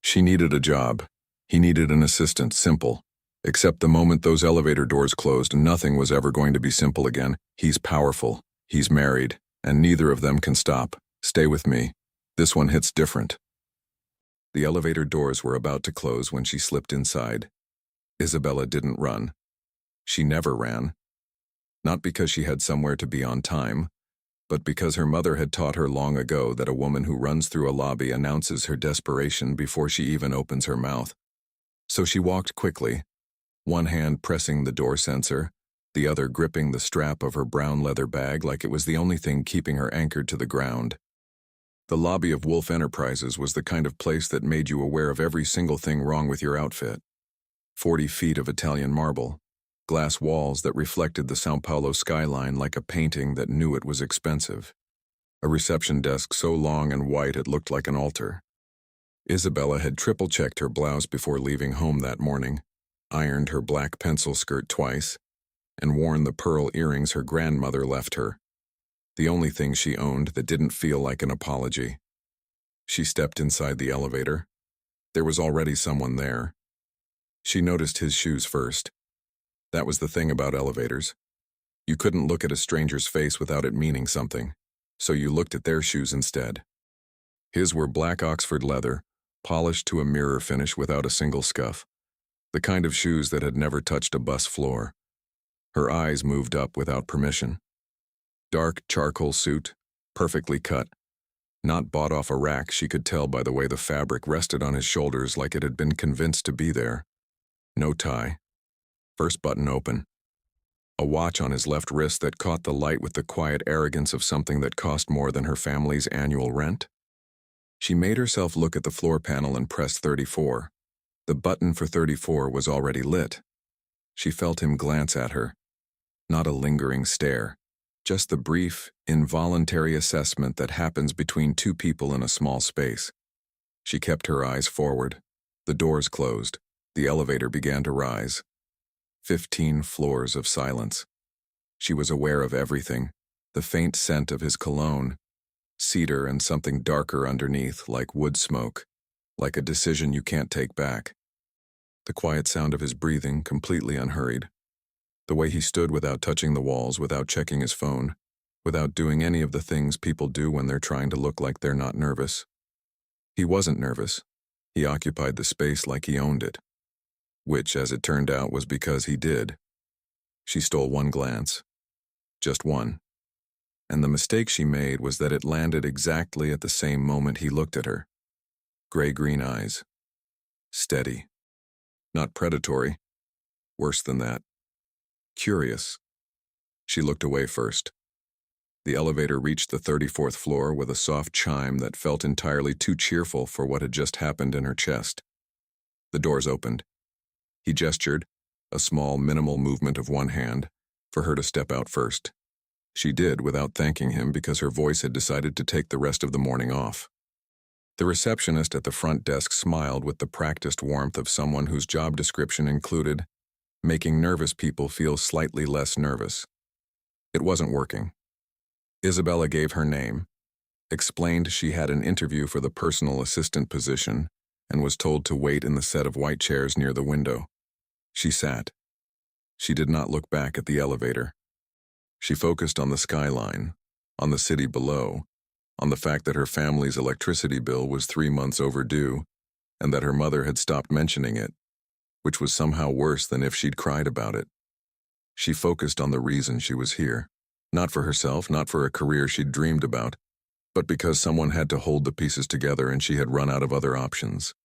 She needed a job. He needed an assistant, simple. Except the moment those elevator doors closed, nothing was ever going to be simple again. He's powerful, he's married, and neither of them can stop. Stay with me. This one hits different. The elevator doors were about to close when she slipped inside. Isabella didn't run. She never ran. Not because she had somewhere to be on time, but because her mother had taught her long ago that a woman who runs through a lobby announces her desperation before she even opens her mouth. So she walked quickly, one hand pressing the door sensor, the other gripping the strap of her brown leather bag like it was the only thing keeping her anchored to the ground. The lobby of Wolf Enterprises was the kind of place that made you aware of every single thing wrong with your outfit. 40 feet of Italian marble, glass walls that reflected the São Paulo skyline like a painting that knew it was expensive. A reception desk so long and white it looked like an altar. Isabella had triple-checked her blouse before leaving home that morning, ironed her black pencil skirt twice, and worn the pearl earrings her grandmother left her. The only thing she owned that didn't feel like an apology. She stepped inside the elevator. There was already someone there. She noticed his shoes first. That was the thing about elevators. You couldn't look at a stranger's face without it meaning something, so you looked at their shoes instead. His were black Oxford leather, polished to a mirror finish without a single scuff. The kind of shoes that had never touched a bus floor. Her eyes moved up without permission. Dark charcoal suit, perfectly cut. Not bought off a rack, she could tell by the way the fabric rested on his shoulders like it had been convinced to be there. No tie. First button open. A watch on his left wrist that caught the light with the quiet arrogance of something that cost more than her family's annual rent. She made herself look at the floor panel and pressed 34. The button for 34 was already lit. She felt him glance at her. Not a lingering stare, just the brief, involuntary assessment that happens between two people in a small space. She kept her eyes forward. The doors closed. The elevator began to rise. 15 floors of silence. She was aware of everything, the faint scent of his cologne, cedar and something darker underneath, like wood smoke, like a decision you can't take back. The quiet sound of his breathing, completely unhurried. The way he stood without touching the walls, without checking his phone, without doing any of the things people do when they're trying to look like they're not nervous. He wasn't nervous. He occupied the space like he owned it. Which, as it turned out, was because he did. She stole one glance. Just one. And the mistake she made was that it landed exactly at the same moment he looked at her. Gray-green eyes. Steady. Not predatory. Worse than that. Curious. She looked away first. The elevator reached the 34th floor with a soft chime that felt entirely too cheerful for what had just happened in her chest. The doors opened. He gestured, a small, minimal movement of one hand, for her to step out first. She did without thanking him because her voice had decided to take the rest of the morning off. The receptionist at the front desk smiled with the practiced warmth of someone whose job description included making nervous people feel slightly less nervous. It wasn't working. Isabella gave her name, explained she had an interview for the personal assistant position, and was told to wait in the set of white chairs near the window. She sat. She did not look back at the elevator. She focused on the skyline, on the city below, on the fact that her family's electricity bill was 3 months overdue, and that her mother had stopped mentioning it, which was somehow worse than if she'd cried about it. She focused on the reason she was here, not for herself, not for a career she'd dreamed about, but because someone had to hold the pieces together and she had run out of other options.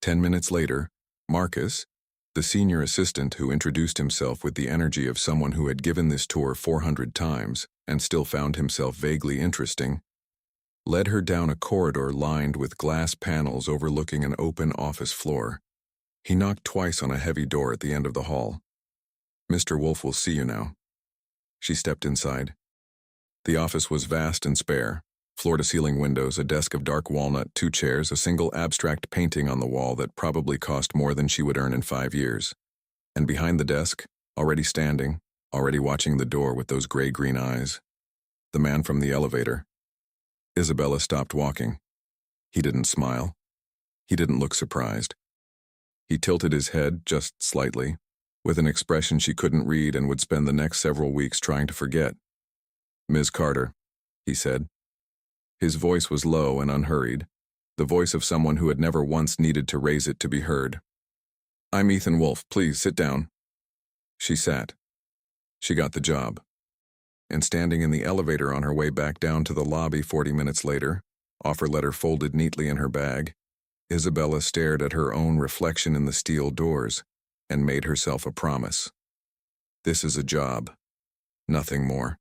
10 minutes later, Marcus, the senior assistant who introduced himself with the energy of someone who had given this tour 400 times and still found himself vaguely interesting, led her down a corridor lined with glass panels overlooking an open office floor. He knocked twice on a heavy door at the end of the hall. "Mr. Wolf will see you now." She stepped inside. The office was vast and spare. Floor-to-ceiling windows, a desk of dark walnut, 2 chairs, a single abstract painting on the wall that probably cost more than she would earn in 5 years. And behind the desk, already standing, already watching the door with those gray-green eyes, the man from the elevator. Isabella stopped walking. He didn't smile. He didn't look surprised. He tilted his head just slightly, with an expression she couldn't read and would spend the next several weeks trying to forget. "Ms. Carter," he said. His voice was low and unhurried, the voice of someone who had never once needed to raise it to be heard. "I'm Ethan Wolf. Please sit down." She sat. She got the job. And standing in the elevator on her way back down to the lobby 40 minutes later, offer letter folded neatly in her bag, Isabella stared at her own reflection in the steel doors and made herself a promise. This is a job. Nothing more.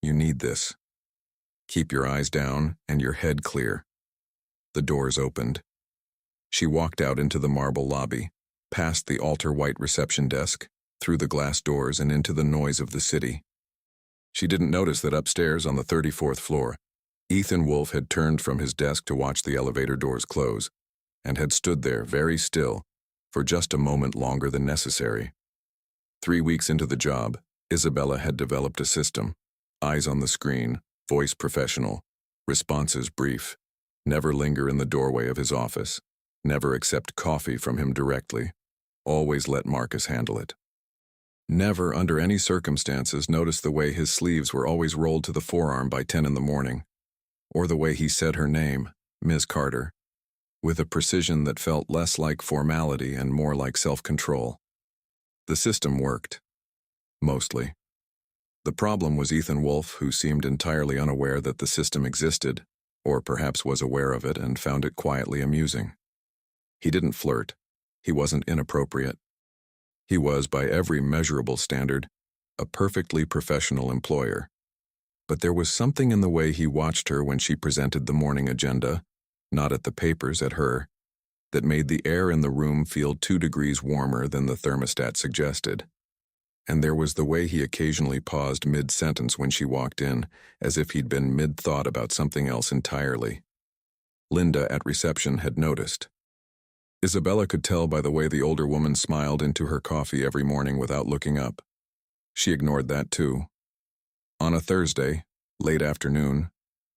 You need this. Keep your eyes down and your head clear. The doors opened. She walked out into the marble lobby, past the altar-white reception desk, through the glass doors and into the noise of the city. She didn't notice that upstairs on the 34th floor, Ethan Wolf had turned from his desk to watch the elevator doors close, and had stood there very still for just a moment longer than necessary. 3 weeks into the job, Isabella had developed a system: eyes on the screen, voice professional, responses brief, never linger in the doorway of his office, never accept coffee from him directly, always let Marcus handle it. Never, under any circumstances, notice the way his sleeves were always rolled to the forearm by 10 in the morning, or the way he said her name, Ms. Carter, with a precision that felt less like formality and more like self-control. The system worked. Mostly. The problem was Ethan Wolf, who seemed entirely unaware that the system existed, or perhaps was aware of it and found it quietly amusing. He didn't flirt. He wasn't inappropriate. He was, by every measurable standard, a perfectly professional employer. But there was something in the way he watched her when she presented the morning agenda, not at the papers, at her, that made the air in the room feel 2 degrees warmer than the thermostat suggested. And there was the way he occasionally paused mid-sentence when she walked in, as if he'd been mid-thought about something else entirely. Linda at reception had noticed. Isabella could tell by the way the older woman smiled into her coffee every morning without looking up. She ignored that too. On a Thursday, late afternoon,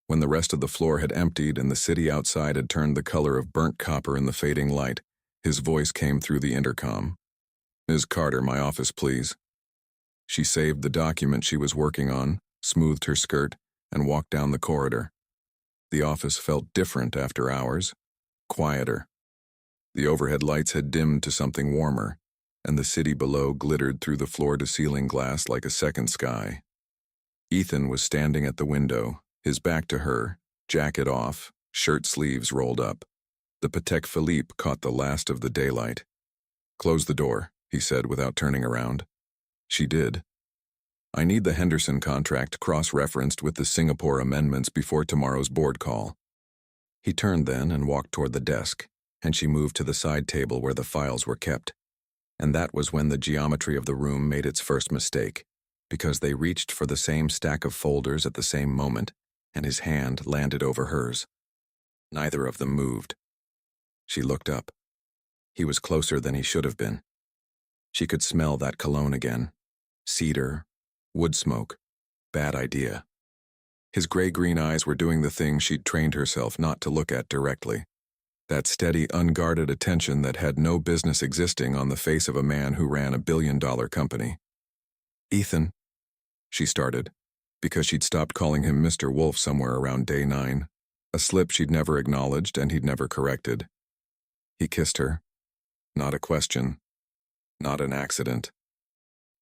when the rest of the floor had emptied and the city outside had turned the color of burnt copper in the fading light, his voice came through the intercom. "Ms. Carter, my office, please." She saved the document she was working on, smoothed her skirt, and walked down the corridor. The office felt different after hours, quieter. The overhead lights had dimmed to something warmer, and the city below glittered through the floor-to-ceiling glass like a second sky. Ethan was standing at the window, his back to her, jacket off, shirt sleeves rolled up. The Patek Philippe caught the last of the daylight. "Close the door," he said without turning around. She did. "I need the Henderson contract cross-referenced with the Singapore amendments before tomorrow's board call." He turned then and walked toward the desk, and she moved to the side table where the files were kept. And that was when the geometry of the room made its first mistake, because they reached for the same stack of folders at the same moment, and his hand landed over hers. Neither of them moved. She looked up. He was closer than he should have been. She could smell that cologne again. Cedar, wood smoke, bad idea. His gray-green eyes were doing the thing she'd trained herself not to look at directly. That steady, unguarded attention that had no business existing on the face of a man who ran a billion-dollar company. "Ethan," she started, because she'd stopped calling him Mr. Wolf somewhere around day 9, a slip she'd never acknowledged and he'd never corrected. He kissed her. Not a question. Not an accident.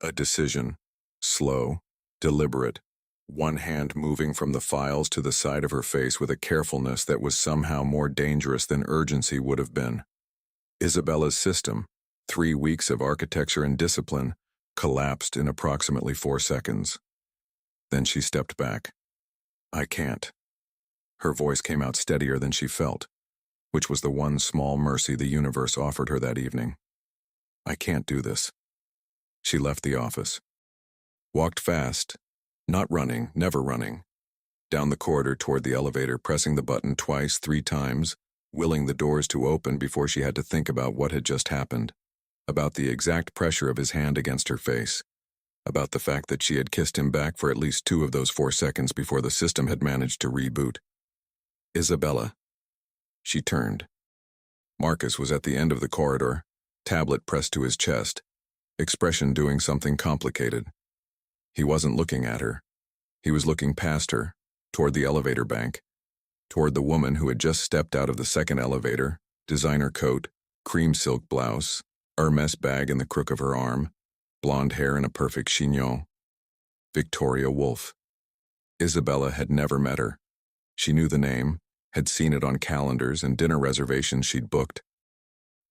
A decision. Slow, deliberate, one hand moving from the files to the side of her face with a carefulness that was somehow more dangerous than urgency would have been. Isabella's system, 3 weeks of architecture and discipline, collapsed in approximately 4 seconds. Then she stepped back. "I can't." Her voice came out steadier than she felt, which was the one small mercy the universe offered her that evening. "I can't do this." She left the office. Walked fast, not running, never running, down the corridor toward the elevator, pressing the button twice, 3 times, willing the doors to open before she had to think about what had just happened, about the exact pressure of his hand against her face, about the fact that she had kissed him back for at least 2 of those 4 seconds before the system had managed to reboot. "Isabella." She turned. Marcus was at the end of the corridor, tablet pressed to his chest, expression doing something complicated. He wasn't looking at her. He was looking past her, toward the elevator bank, toward the woman who had just stepped out of the second elevator, designer coat, cream silk blouse, Hermes bag in the crook of her arm, blonde hair in a perfect chignon. Victoria Woolf. Isabella had never met her. She knew the name, had seen it on calendars and dinner reservations she'd booked.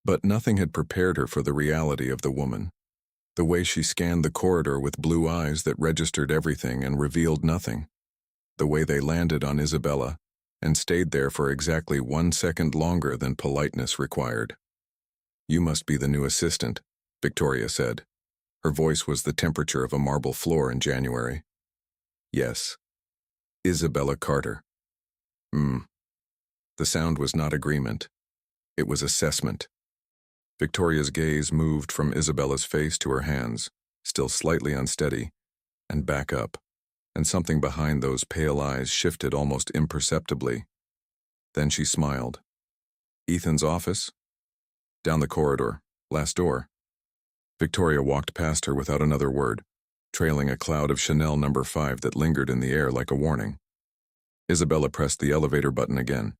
But nothing had prepared her for the reality of the woman. The way she scanned the corridor with blue eyes that registered everything and revealed nothing. The way they landed on Isabella and stayed there for exactly 1 second longer than politeness required. "You must be the new assistant," Victoria said. Her voice was the temperature of a marble floor in January. "Yes." Isabella Carter. The sound was not agreement. It was assessment. Victoria's gaze moved from Isabella's face to her hands, still slightly unsteady, and back up, and something behind those pale eyes shifted almost imperceptibly. Then she smiled. "Ethan's office?" "Down the corridor, last door." Victoria walked past her without another word, trailing a cloud of Chanel No. 5 that lingered in the air like a warning. Isabella pressed the elevator button again.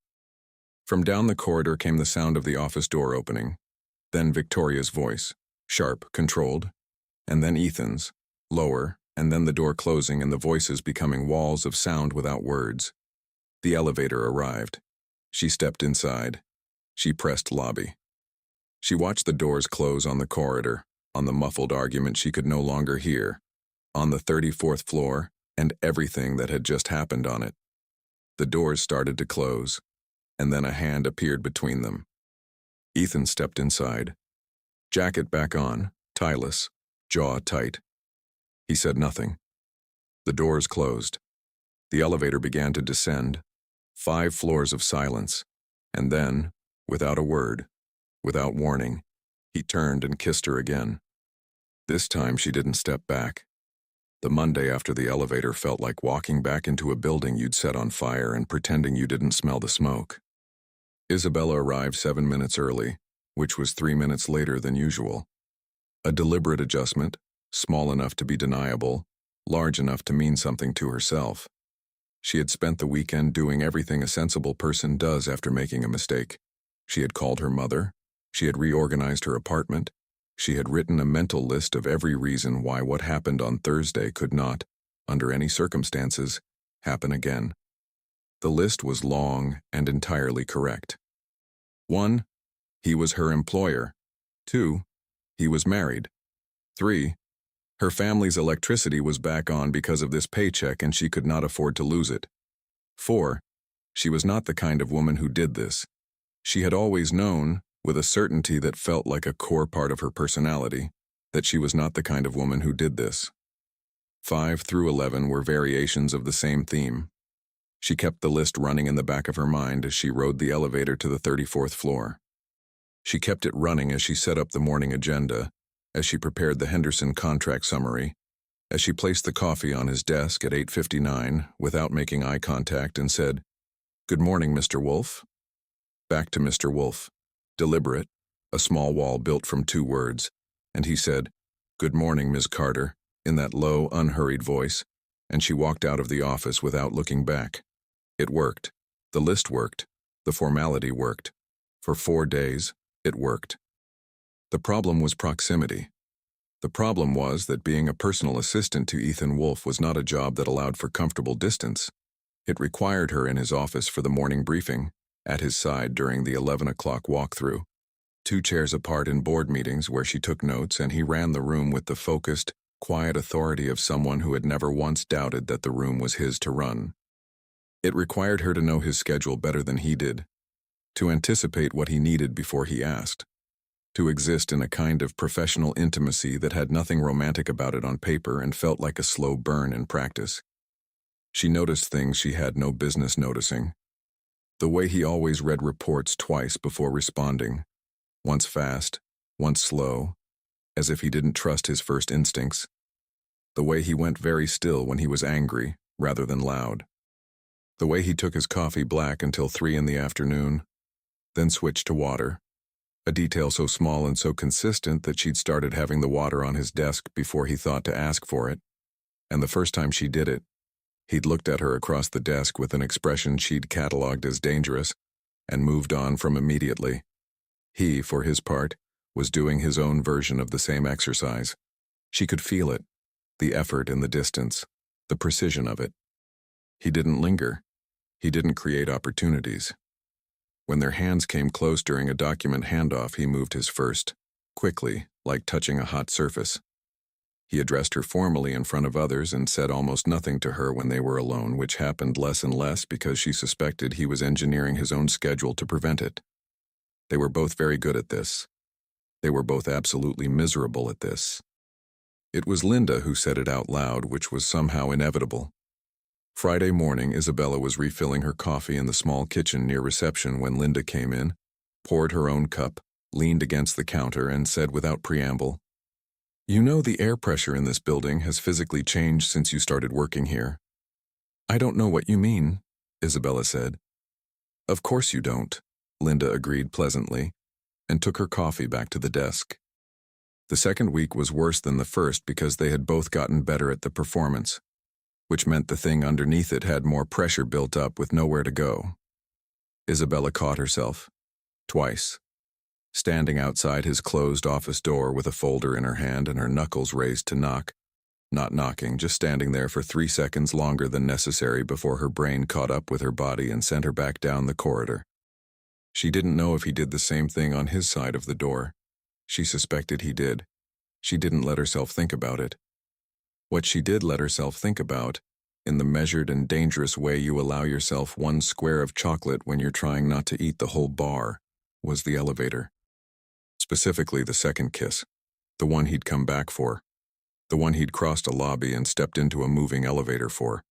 From down the corridor came the sound of the office door opening, then Victoria's voice, sharp, controlled, and then Ethan's, lower, and then the door closing and the voices becoming walls of sound without words. The elevator arrived. She stepped inside. She pressed lobby. She watched the doors close on the corridor, on the muffled argument she could no longer hear, on the 34th floor, and everything that had just happened on it. The doors started to close, and then a hand appeared between them. Ethan stepped inside. Jacket back on, tieless, jaw tight. He said nothing. The doors closed. The elevator began to descend. 5 floors of silence, and then, without a word, without warning, he turned and kissed her again. This time she didn't step back. The Monday after the elevator felt like walking back into a building you'd set on fire and pretending you didn't smell the smoke. Isabella arrived 7 minutes early, which was 3 minutes later than usual. A deliberate adjustment, small enough to be deniable, large enough to mean something to herself. She had spent the weekend doing everything a sensible person does after making a mistake. She had called her mother. She had reorganized her apartment. She had written a mental list of every reason why what happened on Thursday could not, under any circumstances, happen again. The list was long and entirely correct. 1. He was her employer. 2. He was married. 3. Her family's electricity was back on because of this paycheck and she could not afford to lose it. 4. She was not the kind of woman who did this. She had always known, with a certainty that felt like a core part of her personality, that she was not the kind of woman who did this. 5 through 11 were variations of the same theme. She kept the list running in the back of her mind as she rode the elevator to the 34th floor. She kept it running as she set up the morning agenda, as she prepared the Henderson contract summary, as she placed the coffee on his desk at 8:59 without making eye contact and said, "Good morning, Mr. Wolf." Back to Mr. Wolf. Deliberate, a small wall built from 2 words, and he said, "Good morning, Ms. Carter," in that low, unhurried voice, and she walked out of the office without looking back. It worked. The list worked. The formality worked. For 4 days, it worked. The problem was proximity. The problem was that being a personal assistant to Ethan Wolf was not a job that allowed for comfortable distance. It required her in his office for the morning briefing, at his side during the 11 o'clock walkthrough, 2 chairs apart in board meetings where she took notes, and he ran the room with the focused, quiet authority of someone who had never once doubted that the room was his to run. It required her to know his schedule better than he did, to anticipate what he needed before he asked, to exist in a kind of professional intimacy that had nothing romantic about it on paper and felt like a slow burn in practice. She noticed things she had no business noticing. The way he always read reports twice before responding, once fast, once slow, as if he didn't trust his first instincts. The way he went very still when he was angry, rather than loud. The way he took his coffee black until 3 in the afternoon, then switched to water, A detail so small and so consistent that she'd started having the water on his desk before he thought to ask for it. And the first time she did it, he'd looked at her across the desk with an expression she'd catalogued as dangerous and moved on from immediately. He, for his part, was doing his own version of the same exercise. She could feel it, the effort in the distance, the precision of it. He didn't linger. He didn't create opportunities. When their hands came close during a document handoff, he moved his first, quickly, like touching a hot surface. He addressed her formally in front of others and said almost nothing to her when they were alone, which happened less and less because she suspected he was engineering his own schedule to prevent it. They were both very good at this. They were both absolutely miserable at this. It was Linda who said it out loud, which was somehow inevitable. Friday morning, Isabella was refilling her coffee in the small kitchen near reception when Linda came in, poured her own cup, leaned against the counter, and said without preamble, "You know the air pressure in this building has physically changed since you started working here." "I don't know what you mean," Isabella said. "Of course you don't," Linda agreed pleasantly, and took her coffee back to the desk. The second week was worse than the first because they had both gotten better at the performance, which meant the thing underneath it had more pressure built up with nowhere to go. Isabella caught herself, twice, standing outside his closed office door with a folder in her hand and her knuckles raised to knock, not knocking, just standing there for 3 seconds longer than necessary before her brain caught up with her body and sent her back down the corridor. She didn't know if he did the same thing on his side of the door. She suspected he did. She didn't let herself think about it. What she did let herself think about, in the measured and dangerous way you allow yourself one square of chocolate when you're trying not to eat the whole bar, was the elevator. Specifically the second kiss, the one he'd come back for, the one he'd crossed a lobby and stepped into a moving elevator for,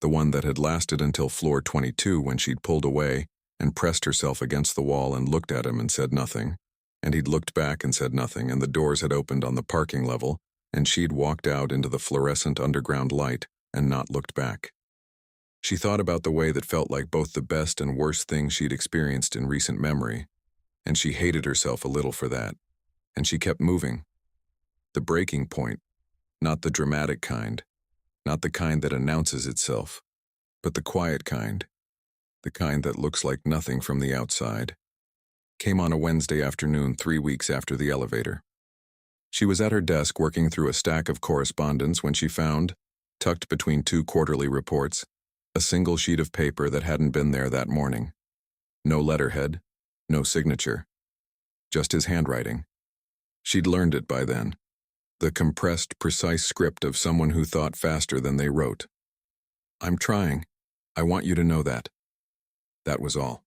the one that had lasted until floor 22 when she'd pulled away and pressed herself against the wall and looked at him and said nothing, and he'd looked back and said nothing, and the doors had opened on the parking level, and she'd walked out into the fluorescent underground light and not looked back. She thought about the way that felt like both the best and worst thing she'd experienced in recent memory, and she hated herself a little for that, and she kept moving. The breaking point, not the dramatic kind, not the kind that announces itself, but the quiet kind, the kind that looks like nothing from the outside, came on a Wednesday afternoon 3 weeks after the elevator. She was at her desk working through a stack of correspondence when she found, tucked between 2 quarterly reports, a single sheet of paper that hadn't been there that morning. No letterhead, no signature, just his handwriting. She'd learned it by then, the compressed, precise script of someone who thought faster than they wrote. "I'm trying. I want you to know that." That was all.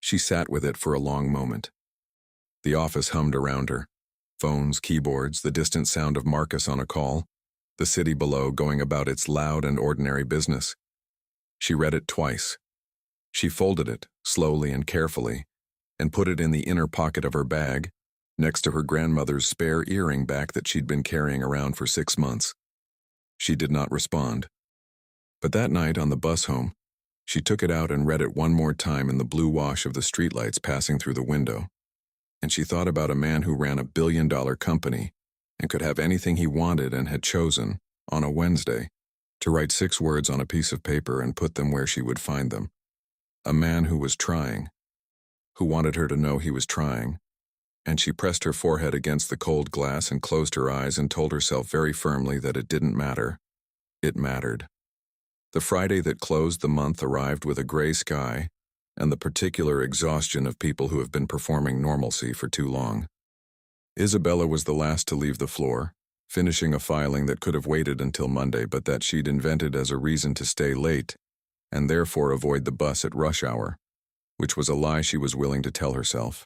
She sat with it for a long moment. The office hummed around her. Phones, keyboards, the distant sound of Marcus on a call, the city below going about its loud and ordinary business. She read it twice. She folded it, slowly and carefully, and put it in the inner pocket of her bag, next to her grandmother's spare earring back that she'd been carrying around for 6 months. She did not respond. But that night on the bus home, she took it out and read it one more time in the blue wash of the streetlights passing through the window. And she thought about a man who ran a billion-dollar company and could have anything he wanted and had chosen, on a Wednesday, to write 6 words on a piece of paper and put them where she would find them. A man who was trying, who wanted her to know he was trying. And she pressed her forehead against the cold glass and closed her eyes and told herself very firmly that it didn't matter. It mattered. The Friday that closed the month arrived with a gray sky and the particular exhaustion of people who have been performing normalcy for too long. Isabella was the last to leave the floor, finishing a filing that could have waited until Monday but that she'd invented as a reason to stay late and therefore avoid the bus at rush hour, which was a lie she was willing to tell herself.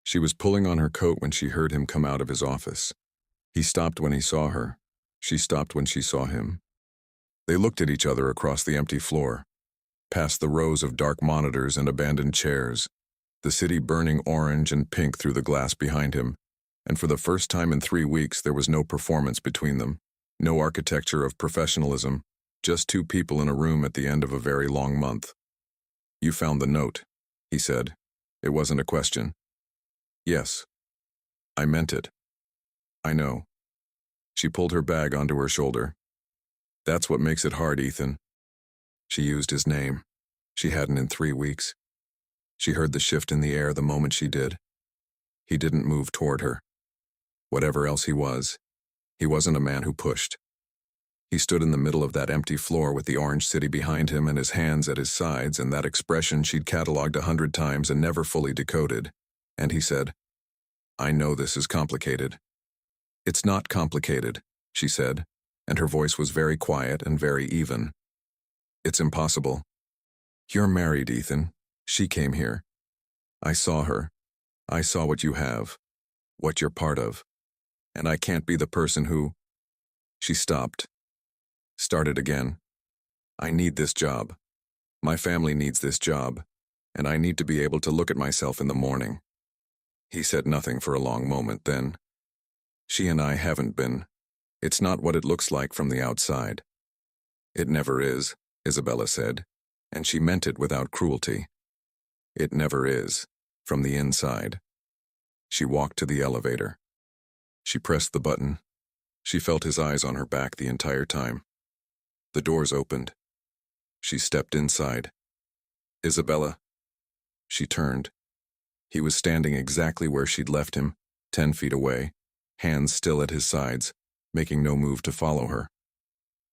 She was pulling on her coat when she heard him come out of his office. He stopped when he saw her. She stopped when she saw him. They looked at each other across the empty floor, past the rows of dark monitors and abandoned chairs, the city burning orange and pink through the glass behind him, and for the first time in 3 weeks there was no performance between them, no architecture of professionalism, just 2 people in a room at the end of a very long month. "You found the note," he said. It wasn't a question. Yes, I meant it. I know. She pulled her bag onto her shoulder. That's what makes it hard, Ethan. She used his name. She hadn't in 3 weeks. She heard the shift in the air the moment she did. He didn't move toward her. Whatever else he wasn't a man who pushed. He stood in the middle of that empty floor with the orange city behind him and his hands at his sides and that expression she'd catalogued 100 times and never fully decoded. And he said, I know this is complicated. It's not complicated, she said, and her voice was very quiet and very even. It's impossible. You're married, Ethan. She came here. I saw her. I saw what you have, what you're part of. And I can't be the person who... She stopped. Started again. I need this job. My family needs this job, and I need to be able to look at myself in the morning. He said nothing for a long moment, then. She and I haven't been. It's not what it looks like from the outside. It never is, Isabella said, and she meant it without cruelty. It never is, from the inside. She walked to the elevator. She pressed the button. She felt his eyes on her back the entire time. The doors opened. She stepped inside. Isabella. She turned. He was standing exactly where she'd left him, 10 feet away, hands still at his sides, making no move to follow her.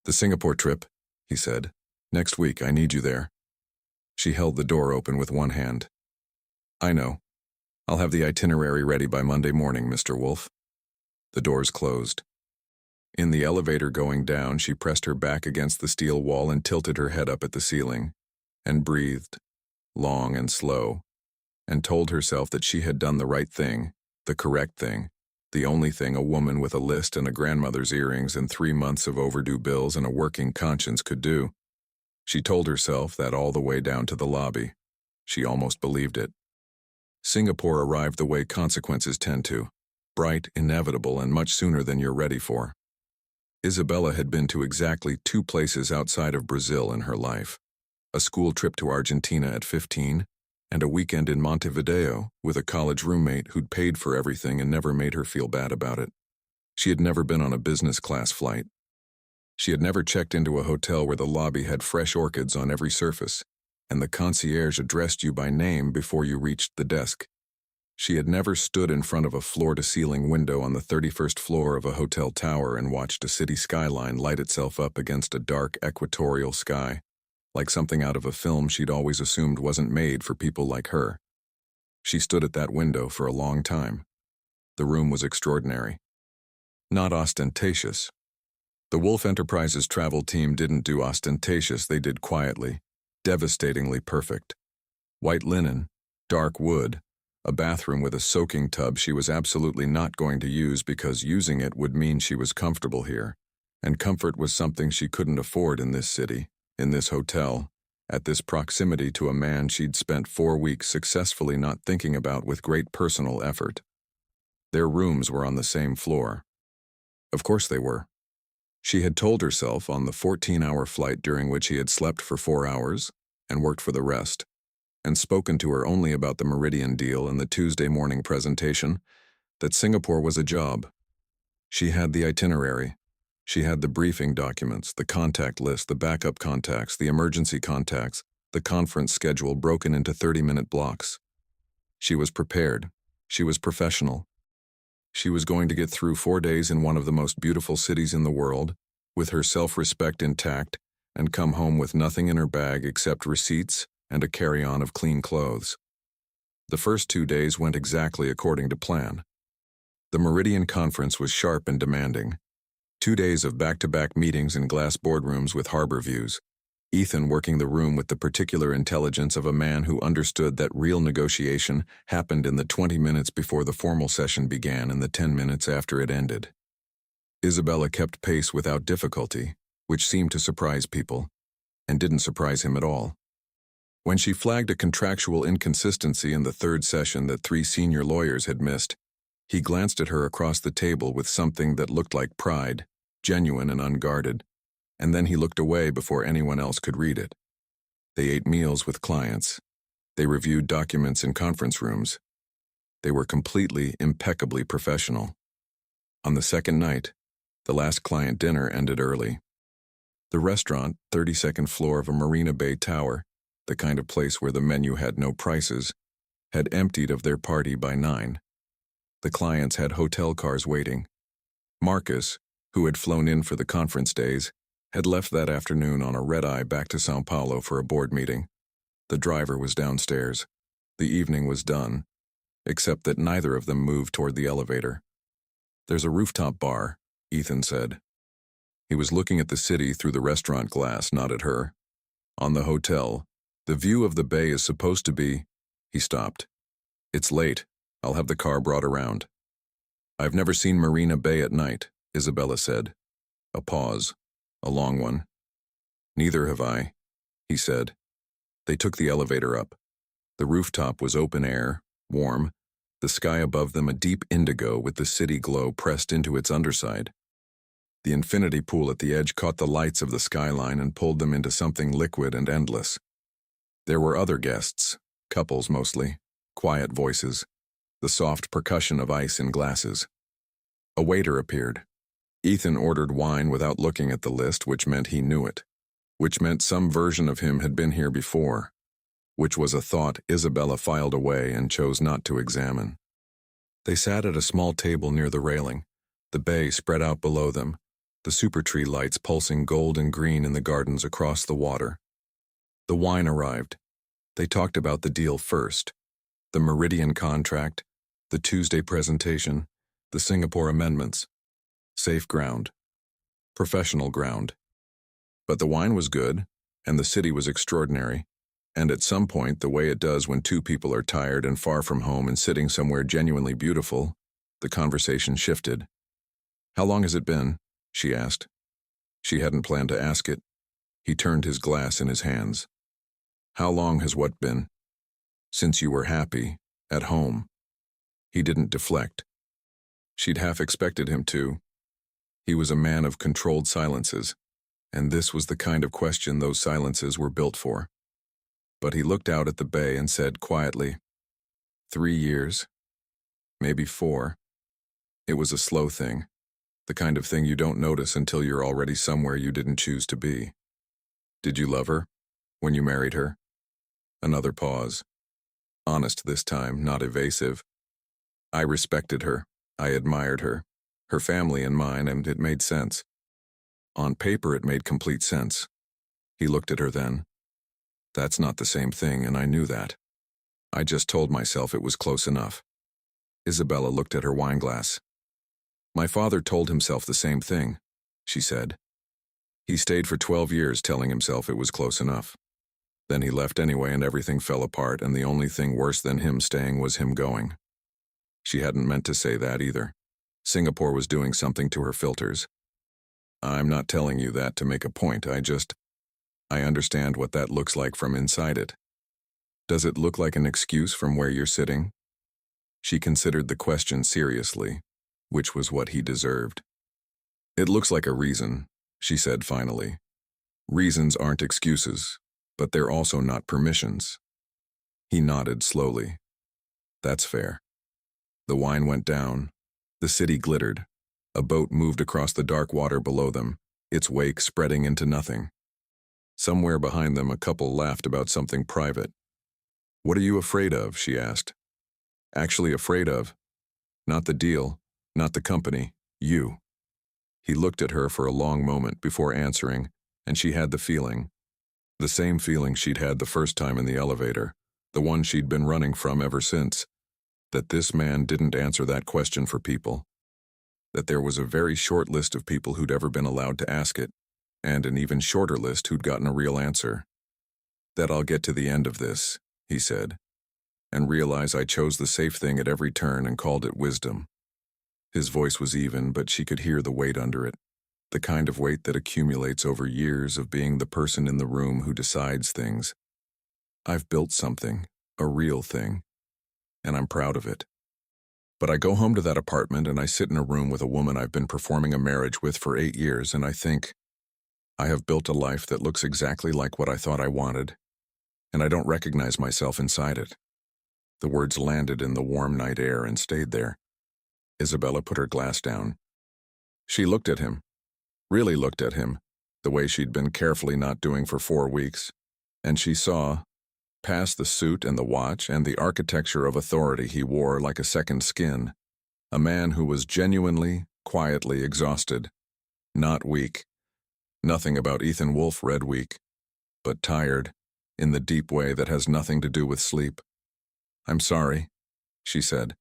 The Singapore trip, he said. Next week, I need you there. She held the door open with one hand. I know. I'll have the itinerary ready by Monday morning, Mr. Wolf. The doors closed. In the elevator going down, she pressed her back against the steel wall and tilted her head up at the ceiling, and breathed, long and slow, and told herself that she had done the right thing, the correct thing, the only thing a woman with a list and a grandmother's earrings and 3 months of overdue bills and a working conscience could do. She told herself that all the way down to the lobby. She almost believed it. Singapore arrived the way consequences tend to, bright, inevitable, and much sooner than you're ready for. Isabella had been to exactly 2 places outside of Brazil in her life, a school trip to Argentina at 15, and a weekend in Montevideo with a college roommate who'd paid for everything and never made her feel bad about it. She had never been on a business class flight. She had never checked into a hotel where the lobby had fresh orchids on every surface, and the concierge addressed you by name before you reached the desk. She had never stood in front of a floor-to-ceiling window on the 31st floor of a hotel tower and watched a city skyline light itself up against a dark equatorial sky, like something out of a film she'd always assumed wasn't made for people like her. She stood at that window for a long time. The room was extraordinary. Not ostentatious. The Wolf Enterprises travel team didn't do ostentatious, they did quietly, devastatingly perfect. White linen, dark wood, a bathroom with a soaking tub she was absolutely not going to use because using it would mean she was comfortable here, and comfort was something she couldn't afford in this city, in this hotel, at this proximity to a man she'd spent 4 weeks successfully not thinking about with great personal effort. Their rooms were on the same floor. Of course they were. She had told herself on the 14-hour flight during which he had slept for 4 hours and worked for the rest, and spoken to her only about the Meridian deal and the Tuesday morning presentation, that Singapore was a job. She had the itinerary. She had the briefing documents, the contact list, the backup contacts, the emergency contacts, the conference schedule broken into 30-minute blocks. She was prepared. She was professional. She was going to get through 4 days in one of the most beautiful cities in the world, with her self-respect intact, and come home with nothing in her bag except receipts and a carry-on of clean clothes. The first 2 days went exactly according to plan. The Meridian conference was sharp and demanding. 2 days of back-to-back meetings in glass boardrooms with harbor views. Ethan working the room with the particular intelligence of a man who understood that real negotiation happened in the 20 minutes before the formal session began and the 10 minutes after it ended. Isabella kept pace without difficulty, which seemed to surprise people, and didn't surprise him at all. When she flagged a contractual inconsistency in the 3rd session that 3 senior lawyers had missed, he glanced at her across the table with something that looked like pride, genuine and unguarded, and then he looked away before anyone else could read it. They ate meals with clients. They reviewed documents in conference rooms. They were completely, impeccably professional. On the second night, the last client dinner ended early. The restaurant, 32nd floor of a Marina Bay tower, the kind of place where the menu had no prices, had emptied of their party by 9. The clients had hotel cars waiting. Marcus, who had flown in for the conference days, had left that afternoon on a red-eye back to São Paulo for a board meeting. The driver was downstairs. The evening was done, except that neither of them moved toward the elevator. "There's a rooftop bar," Ethan said. He was looking at the city through the restaurant glass, not at her. "On the hotel. The view of the bay is supposed to be—" He stopped. "It's late. I'll have the car brought around." "I've never seen Marina Bay at night," Isabella said. A pause. A long one. "Neither have I," he said. They took the elevator up. The rooftop was open air, warm, the sky above them a deep indigo with the city glow pressed into its underside. The infinity pool at the edge caught the lights of the skyline and pulled them into something liquid and endless. There were other guests, couples mostly, quiet voices, the soft percussion of ice in glasses. A waiter appeared. Ethan ordered wine without looking at the list, which meant he knew it, which meant some version of him had been here before, which was a thought Isabella filed away and chose not to examine. They sat at a small table near the railing, the bay spread out below them, the super tree lights pulsing gold and green in the gardens across the water. The wine arrived. They talked about the deal first, the Meridian contract, the Tuesday presentation, the Singapore amendments. Safe ground. Professional ground. But the wine was good, and the city was extraordinary, and at some point, the way it does when two people are tired and far from home and sitting somewhere genuinely beautiful, the conversation shifted. "How long has it been?" she asked. She hadn't planned to ask it. He turned his glass in his hands. "How long has what been?" "Since you were happy, at home." He didn't deflect. She'd half expected him to. He was a man of controlled silences, and this was the kind of question those silences were built for. But he looked out at the bay and said quietly, 3 years, maybe 4. It was a slow thing, the kind of thing you don't notice until you're already somewhere you didn't choose to be. "Did you love her when you married her?" Another pause. Honest this time, not evasive. "I respected her. I admired her. Her family and mine, and it made sense. On paper, it made complete sense." He looked at her then. "That's not the same thing, and I knew that. I just told myself it was close enough." Isabella looked at her wineglass. "My father told himself the same thing," she said. "He stayed for 12 years telling himself it was close enough. Then he left anyway and everything fell apart, and the only thing worse than him staying was him going." She hadn't meant to say that either. Singapore was doing something to her filters. "I'm not telling you that to make a point, I understand what that looks like from inside it." "Does it look like an excuse from where you're sitting?" She considered the question seriously, which was what he deserved. "It looks like a reason," she said finally. "Reasons aren't excuses, but they're also not permissions." He nodded slowly. "That's fair." The wine went down. The city glittered. A boat moved across the dark water below them, its wake spreading into nothing. Somewhere behind them, a couple laughed about something private. "What are you afraid of?" she asked. "Actually afraid of? Not the deal, not the company, you." He looked at her for a long moment before answering, and she had the feeling. The same feeling she'd had the first time in the elevator, the one she'd been running from ever since. That this man didn't answer that question for people. That there was a very short list of people who'd ever been allowed to ask it, and an even shorter list who'd gotten a real answer. "That I'll get to the end of this," he said, "and realize I chose the safe thing at every turn and called it wisdom." His voice was even, but she could hear the weight under it, the kind of weight that accumulates over years of being the person in the room who decides things. "I've built something, a real thing, and I'm proud of it. But I go home to that apartment and I sit in a room with a woman I've been performing a marriage with for 8 years, and I think, I have built a life that looks exactly like what I thought I wanted, and I don't recognize myself inside it. The words landed in the warm night air and stayed there. Isabella put her glass down. She looked at him, really looked at him, the way she'd been carefully not doing for 4 weeks, and she saw, past the suit and the watch and the architecture of authority he wore like a second skin, a man who was genuinely, quietly exhausted, not weak. Nothing about Ethan Wolfe read weak, but tired, in the deep way that has nothing to do with sleep. "I'm sorry," she said.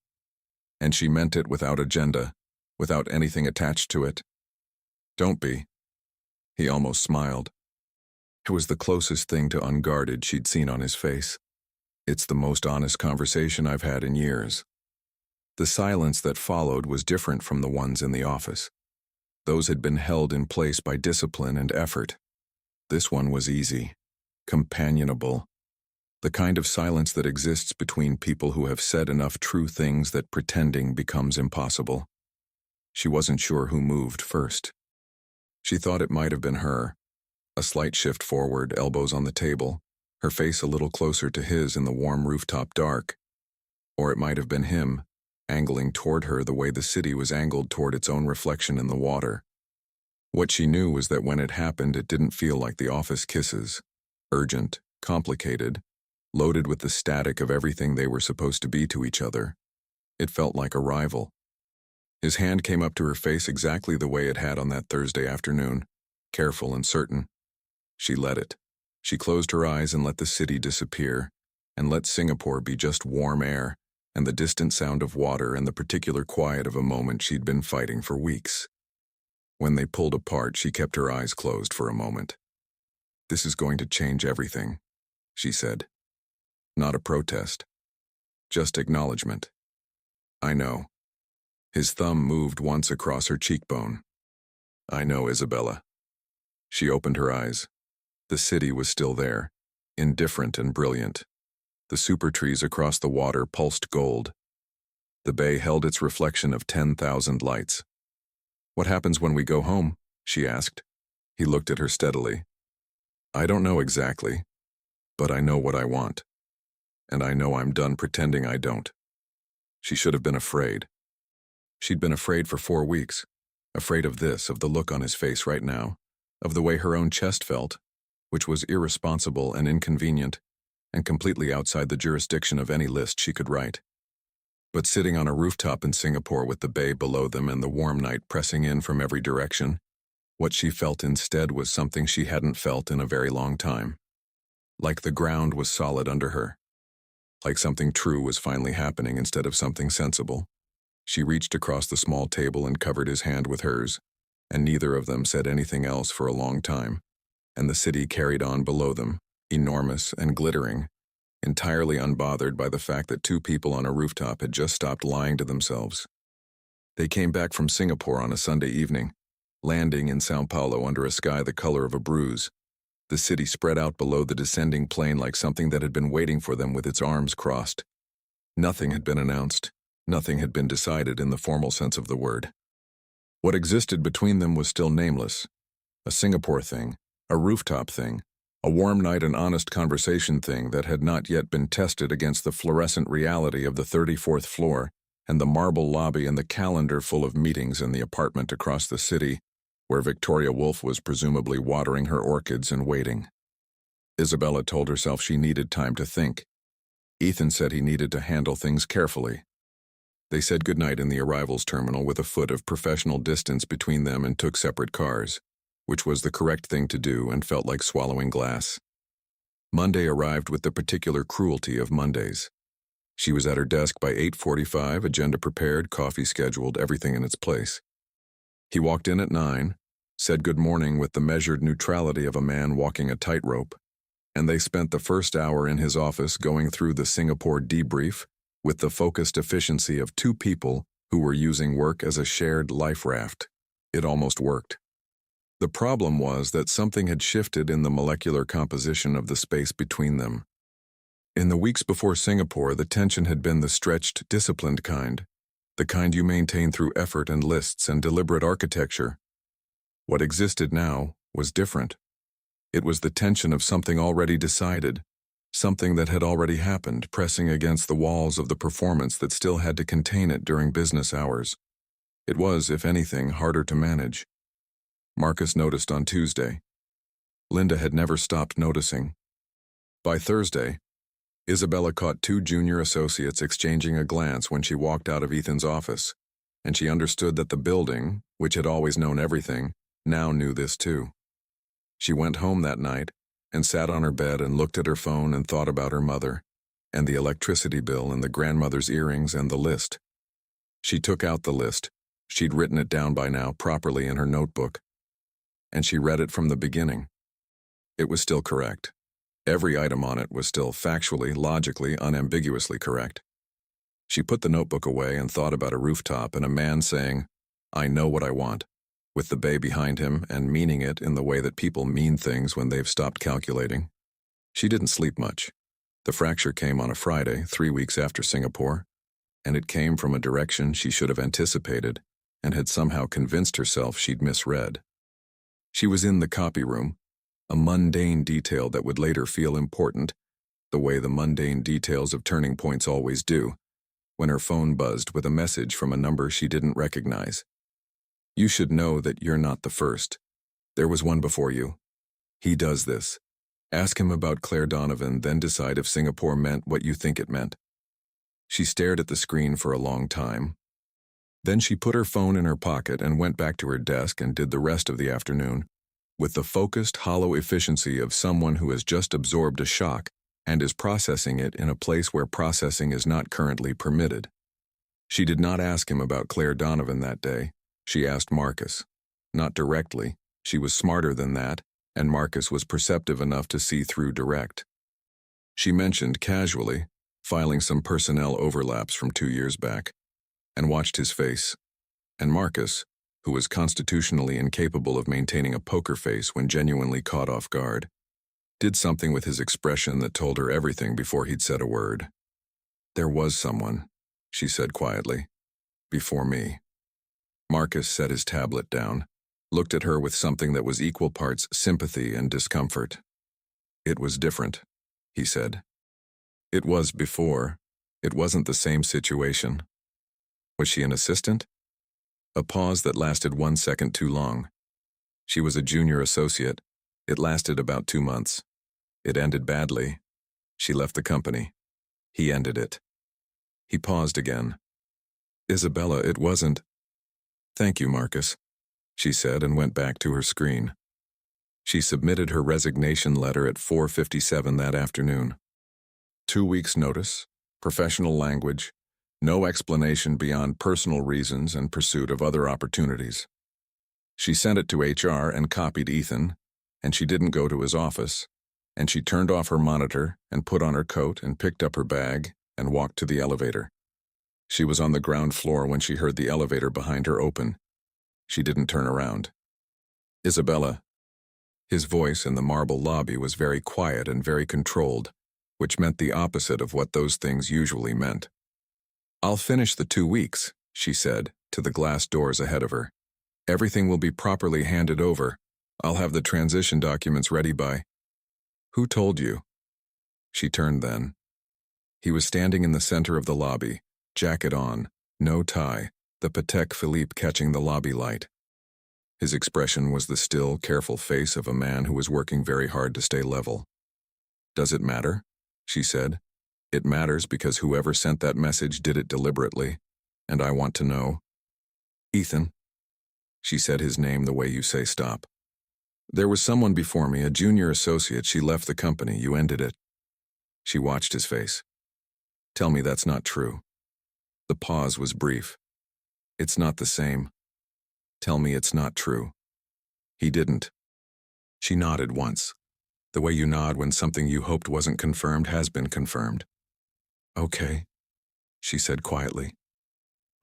And she meant it without agenda, without anything attached to it. "Don't be." He almost smiled. It was the closest thing to unguarded she'd seen on his face. "It's the most honest conversation I've had in years." The silence that followed was different from the ones in the office. Those had been held in place by discipline and effort. This one was easy, companionable, the kind of silence that exists between people who have said enough true things that pretending becomes impossible. She wasn't sure who moved first. She thought it might have been her, a slight shift forward, elbows on the table, her face a little closer to his in the warm rooftop dark. Or it might have been him, angling toward her the way the city was angled toward its own reflection in the water. What she knew was that when it happened, it didn't feel like the office kisses, urgent, complicated, loaded with the static of everything they were supposed to be to each other. It felt like a rival. His hand came up to her face exactly the way it had on that Thursday afternoon, careful and certain. She let it. She closed her eyes and let the city disappear, and let Singapore be just warm air, and the distant sound of water and the particular quiet of a moment she'd been fighting for weeks. When they pulled apart, she kept her eyes closed for a moment. "This is going to change everything," she said. Not a protest. Just acknowledgement. "I know." His thumb moved once across her cheekbone. "I know, Isabella." She opened her eyes. The city was still there, indifferent and brilliant. The super trees across the water pulsed gold. The bay held its reflection of 10,000 lights. "What happens when we go home?" she asked. He looked at her steadily. "I don't know exactly, but I know what I want. And I know I'm done pretending I don't." She should have been afraid. She'd been afraid for 4 weeks, afraid of this, of the look on his face right now, of the way her own chest felt, which was irresponsible and inconvenient, and completely outside the jurisdiction of any list she could write. But sitting on a rooftop in Singapore with the bay below them and the warm night pressing in from every direction, what she felt instead was something she hadn't felt in a very long time. Like the ground was solid under her. Like something true was finally happening instead of something sensible. She reached across the small table and covered his hand with hers, and neither of them said anything else for a long time, and the city carried on below them, enormous and glittering, entirely unbothered by the fact that 2 people on a rooftop had just stopped lying to themselves. They came back from Singapore on a Sunday evening, landing in São Paulo under a sky the color of a bruise. The city spread out below the descending plane like something that had been waiting for them with its arms crossed. Nothing had been announced. Nothing had been decided in the formal sense of the word. What existed between them was still nameless. A Singapore thing, a rooftop thing, a warm night and honest conversation thing that had not yet been tested against the fluorescent reality of the 34th floor and the marble lobby and the calendar full of meetings in the apartment across the city, where Victoria Woolf was presumably watering her orchids and waiting. Isabella told herself she needed time to think. Ethan said he needed to handle things carefully. They said goodnight in the arrivals terminal with a foot of professional distance between them and took separate cars, which was the correct thing to do and felt like swallowing glass. Monday arrived with the particular cruelty of Mondays. She was at her desk by 8:45, agenda prepared, coffee scheduled, everything in its place. He walked in at 9, said good morning with the measured neutrality of a man walking a tightrope, and they spent the first hour in his office going through the Singapore debrief with the focused efficiency of 2 people who were using work as a shared life raft. It almost worked. The problem was that something had shifted in the molecular composition of the space between them. In the weeks before Singapore, the tension had been the stretched, disciplined kind, the kind you maintain through effort and lists and deliberate architecture. What existed now was different. It was the tension of something already decided, Something that had already happened, pressing against the walls of the performance that still had to contain it during business hours. It was, if anything, harder to manage. Marcus noticed on Tuesday. Linda had never stopped noticing. By Thursday, Isabella caught two junior associates exchanging a glance when she walked out of Ethan's office, and she understood that the building, which had always known everything, now knew this too. She went home that night and sat on her bed and looked at her phone and thought about her mother, and the electricity bill and the grandmother's earrings and the list. She took out the list. She'd written it down by now properly in her notebook, and she read it from the beginning. It was still correct. Every item on it was still factually, logically, unambiguously correct. She put the notebook away and thought about a rooftop and a man saying, "I know what I want," with the bay behind him and meaning it in the way that people mean things when they've stopped calculating. She didn't sleep much. The fracture came on a Friday, 3 weeks after Singapore, and it came from a direction she should have anticipated and had somehow convinced herself she'd misread. She was in the copy room, a mundane detail that would later feel important, the way the mundane details of turning points always do, when her phone buzzed with a message from a number she didn't recognize. "You should know that you're not the first. There was one before you. He does this. Ask him about Claire Donovan, then decide if Singapore meant what you think it meant." She stared at the screen for a long time. Then she put her phone in her pocket and went back to her desk and did the rest of the afternoon, with the focused, hollow efficiency of someone who has just absorbed a shock and is processing it in a place where processing is not currently permitted. She did not ask him about Claire Donovan that day. She asked Marcus. Not directly. She was smarter than that, and Marcus was perceptive enough to see through direct. She mentioned, casually, filing some personnel overlaps from 2 years back, and watched his face. And Marcus, who was constitutionally incapable of maintaining a poker face when genuinely caught off guard, did something with his expression that told her everything before he'd said a word. "There was someone," she said quietly, "before me." Marcus set his tablet down, looked at her with something that was equal parts sympathy and discomfort. "It was different," he said. "It was before. It wasn't the same situation." Was she an assistant? A pause that lasted 1 second too long. She was a junior associate. It lasted about 2 months. It ended badly. She left the company. He ended it. He paused again. "Isabella, it wasn't—" "Thank you, Marcus," she said and went back to her screen. She submitted her resignation letter at 4:57 that afternoon. 2 weeks' notice, professional language, no explanation beyond personal reasons and pursuit of other opportunities. She sent it to HR and copied Ethan, and she didn't go to his office, and she turned off her monitor and put on her coat and picked up her bag and walked to the elevator. She was on the ground floor when she heard the elevator behind her open. She didn't turn around. "Isabella." His voice in the marble lobby was very quiet and very controlled, which meant the opposite of what those things usually meant. "I'll finish the 2 weeks," she said, to the glass doors ahead of her. "Everything will be properly handed over. I'll have the transition documents ready by—" "Who told you?" She turned then. He was standing in the center of the lobby, jacket on, no tie, the Patek Philippe catching the lobby light. His expression was the still, careful face of a man who was working very hard to stay level. "Does it matter?" she said. "It matters because whoever sent that message did it deliberately, and I want to know." "Ethan." She said his name the way you say stop. "There was someone before me, a junior associate. She left the company. You ended it." She watched his face. "Tell me that's not true." The pause was brief. "It's not the same. Tell me it's not true." He didn't. She nodded once, the way you nod when something you hoped wasn't confirmed has been confirmed. "Okay," she said quietly.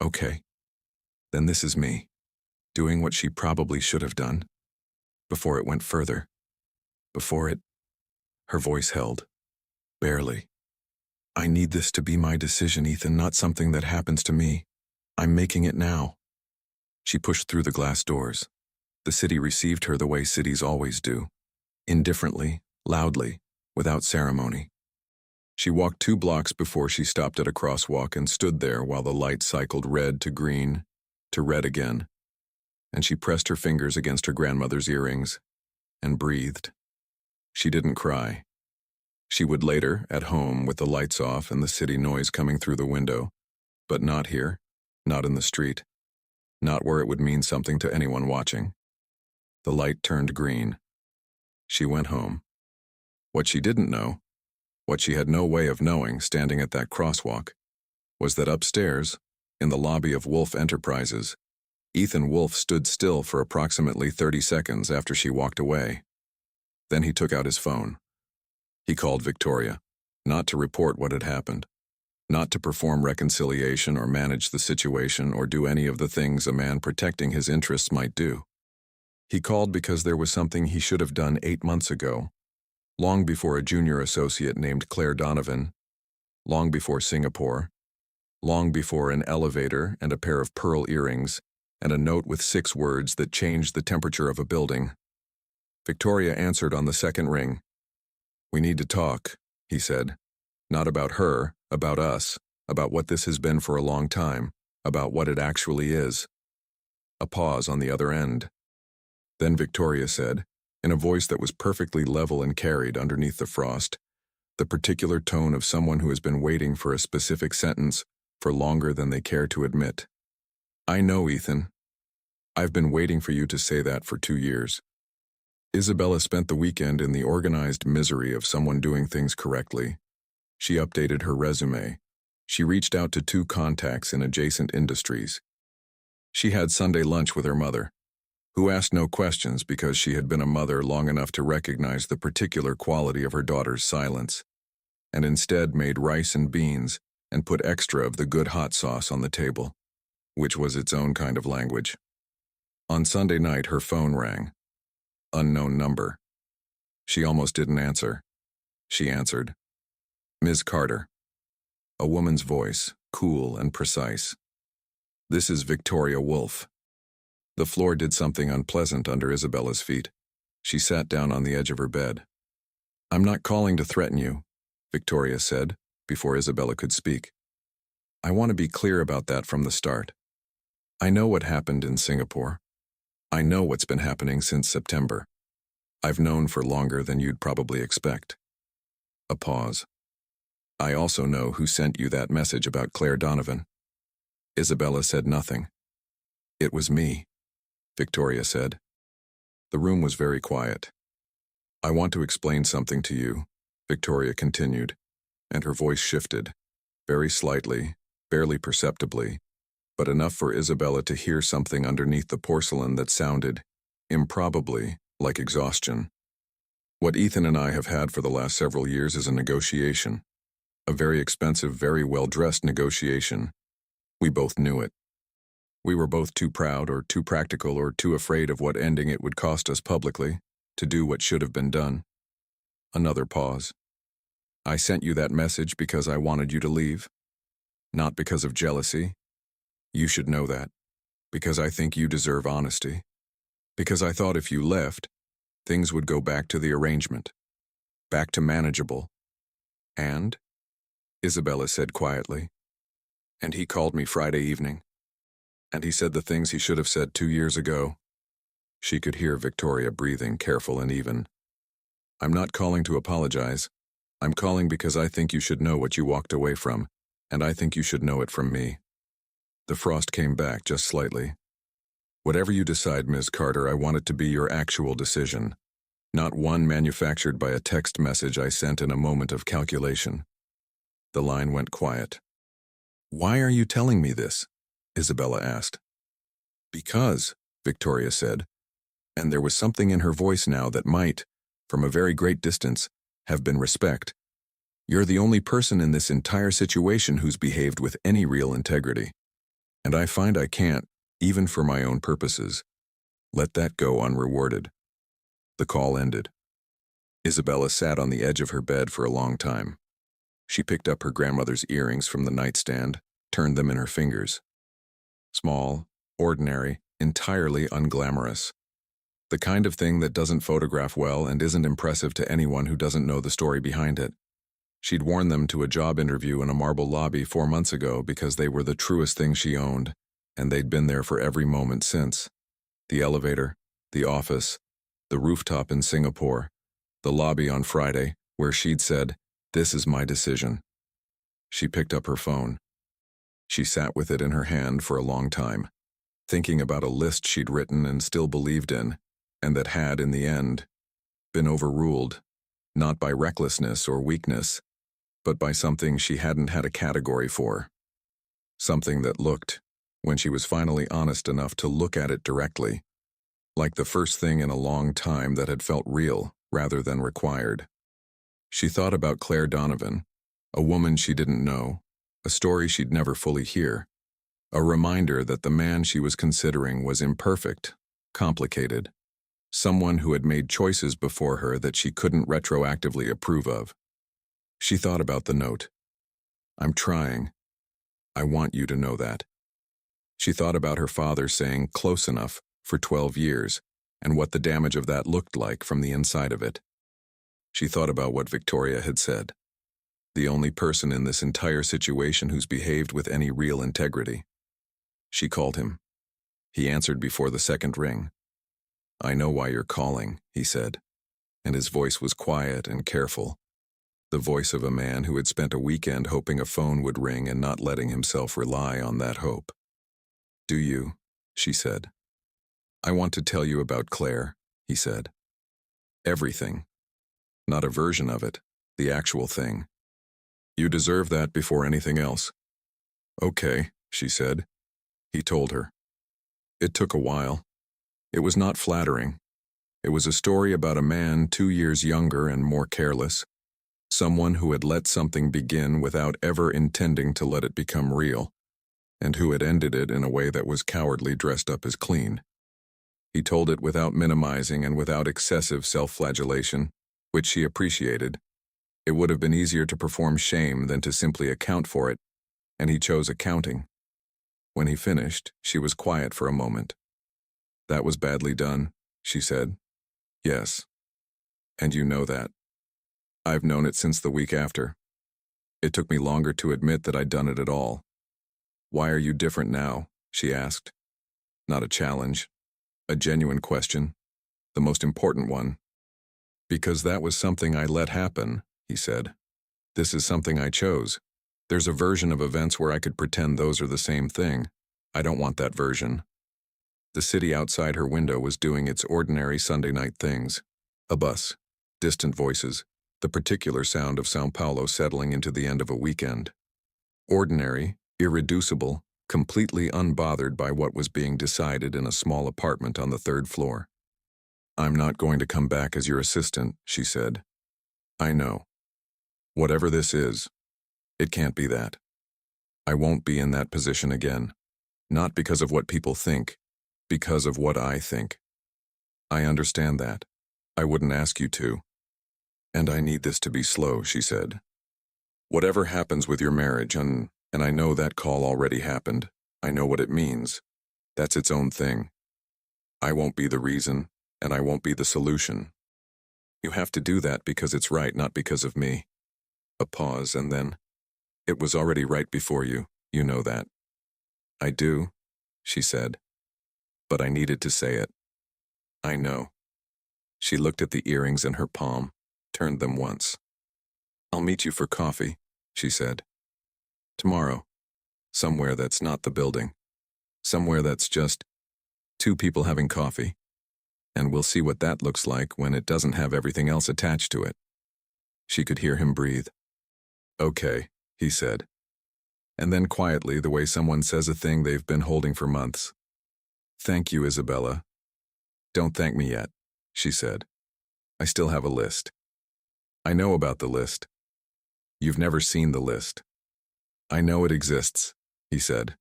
"Okay. Then this is me, doing what she probably should have done, before it went further. Before it—" Her voice held. "Barely. I need this to be my decision, Ethan, not something that happens to me. I'm making it now." She pushed through the glass doors. The city received her the way cities always do. Indifferently, loudly, without ceremony. She walked 2 blocks before she stopped at a crosswalk and stood there while the light cycled red to green, to red again, and she pressed her fingers against her grandmother's earrings and breathed. She didn't cry. She would later, at home with the lights off and the city noise coming through the window, but not here, not in the street, not where it would mean something to anyone watching. The light turned green. She went home. What she didn't know, what she had no way of knowing standing at that crosswalk, was that upstairs, in the lobby of Wolf Enterprises, Ethan Wolf stood still for approximately 30 seconds after she walked away. Then he took out his phone. He called Victoria, not to report what had happened, not to perform reconciliation or manage the situation or do any of the things a man protecting his interests might do. He called because there was something he should have done 8 months ago, long before a junior associate named Claire Donovan, long before Singapore, long before an elevator and a pair of pearl earrings and a note with 6 words that changed the temperature of a building. Victoria answered on the second ring. "We need to talk," he said. "Not about her, about us, about what this has been for a long time, about what it actually is." A pause on the other end. Then Victoria said, in a voice that was perfectly level and carried underneath the frost, the particular tone of someone who has been waiting for a specific sentence for longer than they care to admit. "I know, Ethan. I've been waiting for you to say that for 2 years." Isabella spent the weekend in the organized misery of someone doing things correctly. She updated her resume. She reached out to 2 contacts in adjacent industries. She had Sunday lunch with her mother, who asked no questions because she had been a mother long enough to recognize the particular quality of her daughter's silence, and instead made rice and beans and put extra of the good hot sauce on the table, which was its own kind of language. On Sunday night, her phone rang. Unknown number. She almost didn't answer. She answered. "Ms. Carter." A woman's voice, cool and precise. "This is Victoria Wolf." The floor did something unpleasant under Isabella's feet. She sat down on the edge of her bed. "I'm not calling to threaten you," Victoria said, before Isabella could speak. "I want to be clear about that from the start. I know what happened in Singapore. I know what's been happening since September. I've known for longer than you'd probably expect." A pause. "I also know who sent you that message about Claire Donovan." Isabella said nothing. "It was me," Victoria said. The room was very quiet. "I want to explain something to you," Victoria continued, and her voice shifted, very slightly, barely perceptibly, but enough for Isabella to hear something underneath the porcelain that sounded, improbably, like exhaustion. "What Ethan and I have had for the last several years is a negotiation. A very expensive, very well-dressed negotiation. We both knew it. We were both too proud or too practical or too afraid of what ending it would cost us publicly to do what should have been done." Another pause. "I sent you that message because I wanted you to leave. Not because of jealousy. You should know that. Because I think you deserve honesty. Because I thought if you left, things would go back to the arrangement. Back to manageable. And?" Isabella said quietly. "And he called me Friday evening. And he said the things he should have said 2 years ago." She could hear Victoria breathing, careful and even. "I'm not calling to apologize. I'm calling because I think you should know what you walked away from, and I think you should know it from me." The frost came back just slightly. "Whatever you decide, Ms. Carter, I want it to be your actual decision, not one manufactured by a text message I sent in a moment of calculation." The line went quiet. "Why are you telling me this?" Isabella asked. "Because," Victoria said, and there was something in her voice now that might, from a very great distance, have been respect. "You're the only person in this entire situation who's behaved with any real integrity. And I find I can't, even for my own purposes, let that go unrewarded." The call ended. Isabella sat on the edge of her bed for a long time. She picked up her grandmother's earrings from the nightstand, turned them in her fingers. Small, ordinary, entirely unglamorous. The kind of thing that doesn't photograph well and isn't impressive to anyone who doesn't know the story behind it. She'd worn them to a job interview in a marble lobby 4 months ago because they were the truest thing she owned, and they'd been there for every moment since. The elevator, the office, the rooftop in Singapore, the lobby on Friday, where she'd said, "This is my decision." She picked up her phone. She sat with it in her hand for a long time, thinking about a list she'd written and still believed in, and that had, in the end, been overruled, not by recklessness or weakness, but by something she hadn't had a category for. Something that looked, when she was finally honest enough to look at it directly, like the first thing in a long time that had felt real rather than required. She thought about Claire Donovan, a woman she didn't know, a story she'd never fully hear, a reminder that the man she was considering was imperfect, complicated, someone who had made choices before her that she couldn't retroactively approve of. She thought about the note. "I'm trying. I want you to know that." She thought about her father saying "close enough" for 12 years, and what the damage of that looked like from the inside of it. She thought about what Victoria had said. The only person in this entire situation who's behaved with any real integrity. She called him. He answered before the second ring. "I know why you're calling," he said, and his voice was quiet and careful, the voice of a man who had spent a weekend hoping a phone would ring and not letting himself rely on that hope. "Do you?" she said. "I want to tell you about Claire," he said. "Everything. Not a version of it, the actual thing. You deserve that before anything else." "Okay," she said. He told her. It took a while. It was not flattering. It was a story about a man 2 years younger and more careless, someone who had let something begin without ever intending to let it become real, and who had ended it in a way that was cowardly dressed up as clean. He told it without minimizing and without excessive self-flagellation, which she appreciated. It would have been easier to perform shame than to simply account for it, and he chose accounting. When he finished, she was quiet for a moment. "That was badly done," she said. "Yes. And you know that. I've known it since the week after. It took me longer to admit that I'd done it at all." "Why are you different now?" she asked. Not a challenge, a genuine question, the most important one. "Because that was something I let happen," he said. "This is something I chose. There's a version of events where I could pretend those are the same thing. I don't want that version." The city outside her window was doing its ordinary Sunday night things. A bus, distant voices, the particular sound of São Paulo settling into the end of a weekend. Ordinary, irreducible, completely unbothered by what was being decided in a small apartment on the 3rd floor. "I'm not going to come back as your assistant," she said. "I know. Whatever this is, it can't be that. I won't be in that position again. Not because of what people think, because of what I think. I understand that. I wouldn't ask you to. And I need this to be slow," she said. "Whatever happens with your marriage, and I know that call already happened. I know what it means. That's its own thing. I won't be the reason, and I won't be the solution. You have to do that because it's right, not because of me." A pause, and then, "It was already right before you. You know that." "I do," she said. "But I needed to say it." "I know." She looked at the earrings in her palm, turned them once. "I'll meet you for coffee," she said. "Tomorrow. Somewhere that's not the building. Somewhere that's just 2 people having coffee. And we'll see what that looks like when it doesn't have everything else attached to it." She could hear him breathe. "Okay," he said. And then quietly, the way someone says a thing they've been holding for months. "Thank you, Isabella." "Don't thank me yet," she said. "I still have a list." "I know about the list. You've never seen the list." "I know it exists," he said.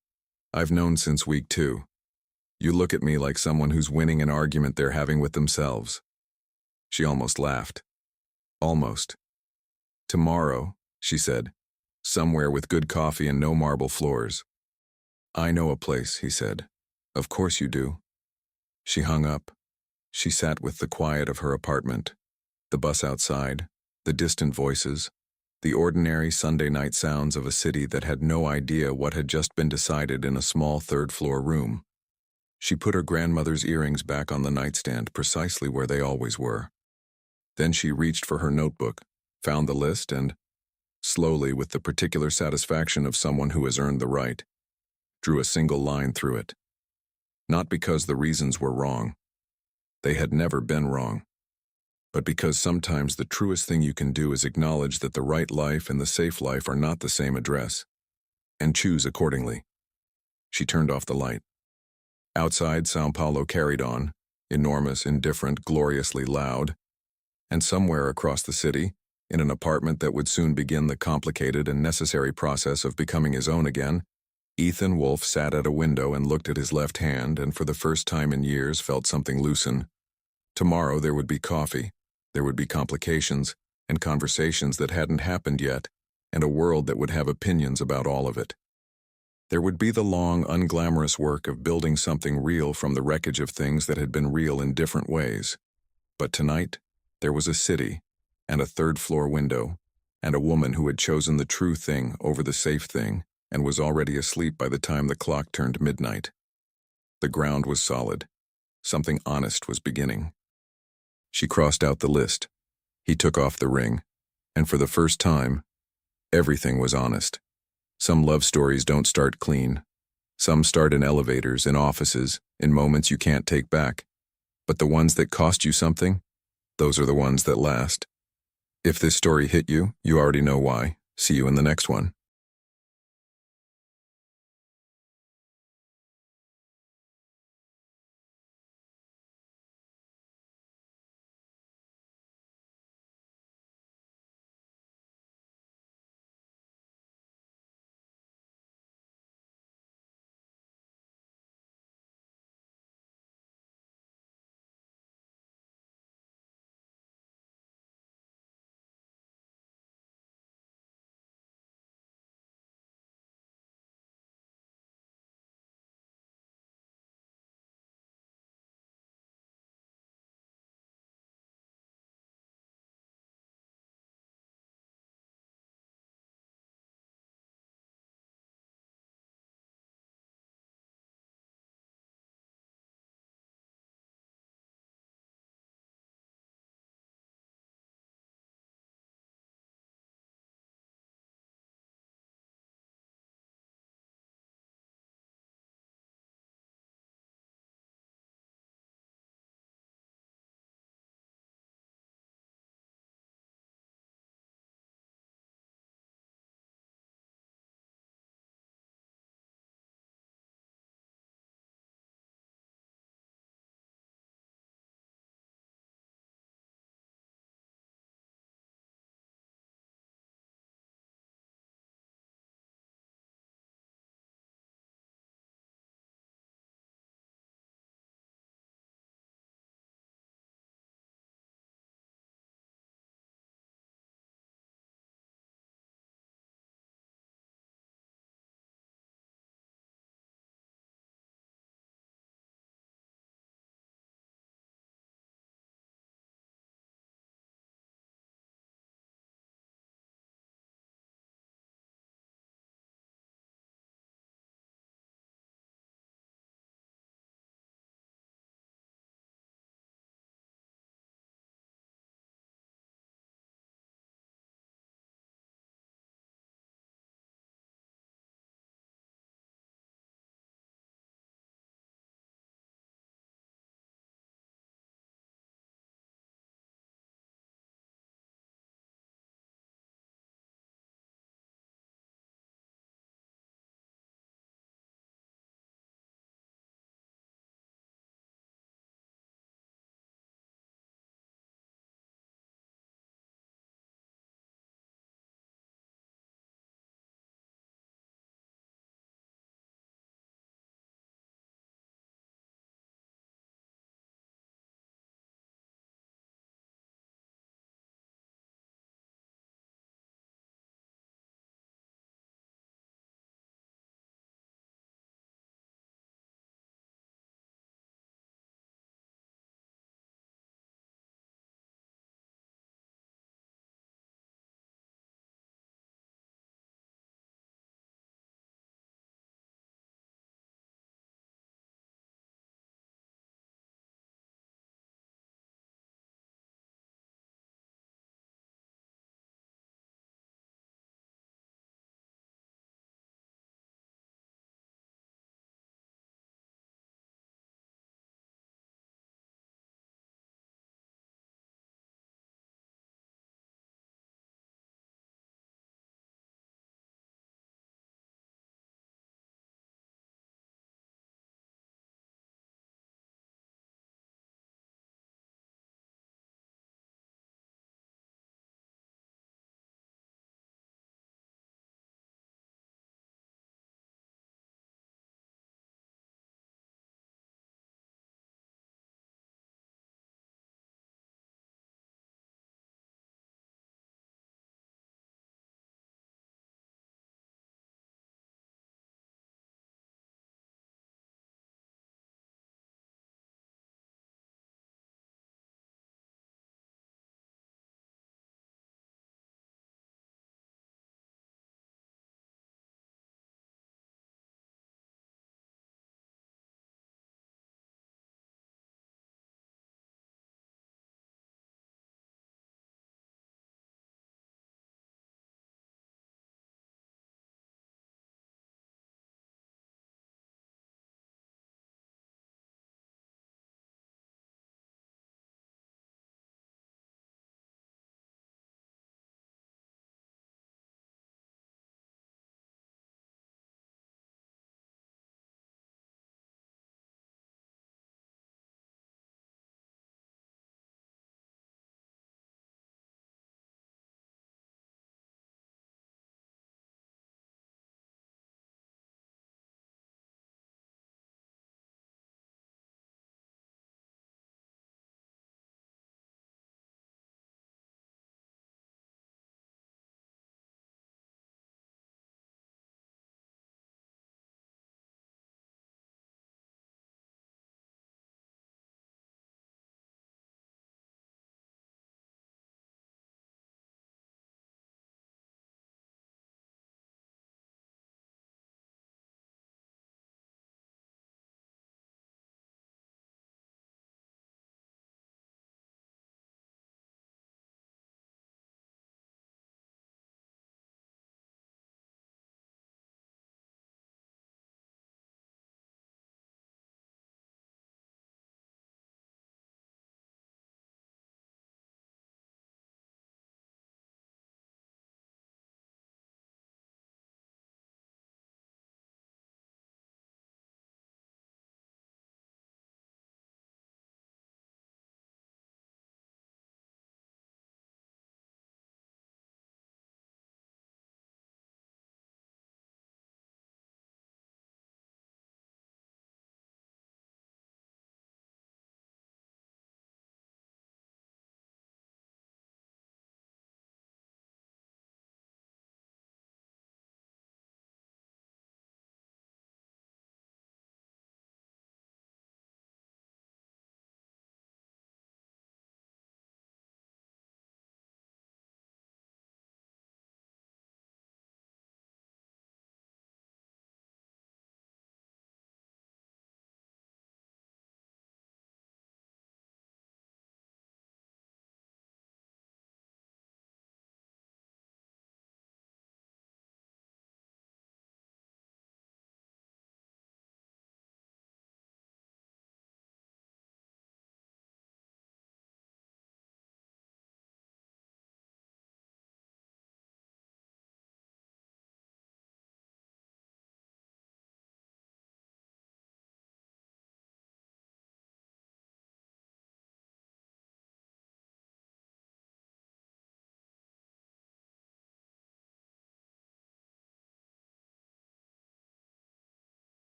"I've known since week 2. You look at me like someone who's winning an argument they're having with themselves." She almost laughed. Almost. "Tomorrow," she said. "Somewhere with good coffee and no marble floors." "I know a place," he said. "Of course you do." She hung up. She sat with the quiet of her apartment, the bus outside, the distant voices, The ordinary Sunday night sounds of a city that had no idea what had just been decided in a small third-floor room. She put her grandmother's earrings back on the nightstand precisely where they always were. Then she reached for her notebook, found the list, and, slowly, with the particular satisfaction of someone who has earned the right, drew a single line through it. Not because the reasons were wrong. They had never been wrong. But because sometimes the truest thing you can do is acknowledge that the right life and the safe life are not the same address, and choose accordingly. She turned off the light. Outside, São Paulo carried on, enormous, indifferent, gloriously loud, and somewhere across the city, in an apartment that would soon begin the complicated and necessary process of becoming his own again, Ethan Wolfe sat at a window and looked at his left hand and for the first time in years felt something loosen. Tomorrow there would be coffee, there would be complications, and conversations that hadn't happened yet, and a world that would have opinions about all of it. There would be the long, unglamorous work of building something real from the wreckage of things that had been real in different ways. But tonight, there was a city, and a third-floor window, and a woman who had chosen the true thing over the safe thing and was already asleep by the time the clock turned midnight. The ground was solid. Something honest was beginning. She crossed out the list. He took off the ring, and for the first time, everything was honest. Some love stories don't start clean. Some start in elevators, in offices, in moments you can't take back. But the ones that cost you something, those are the ones that last. If this story hit you, you already know why. See you in the next one.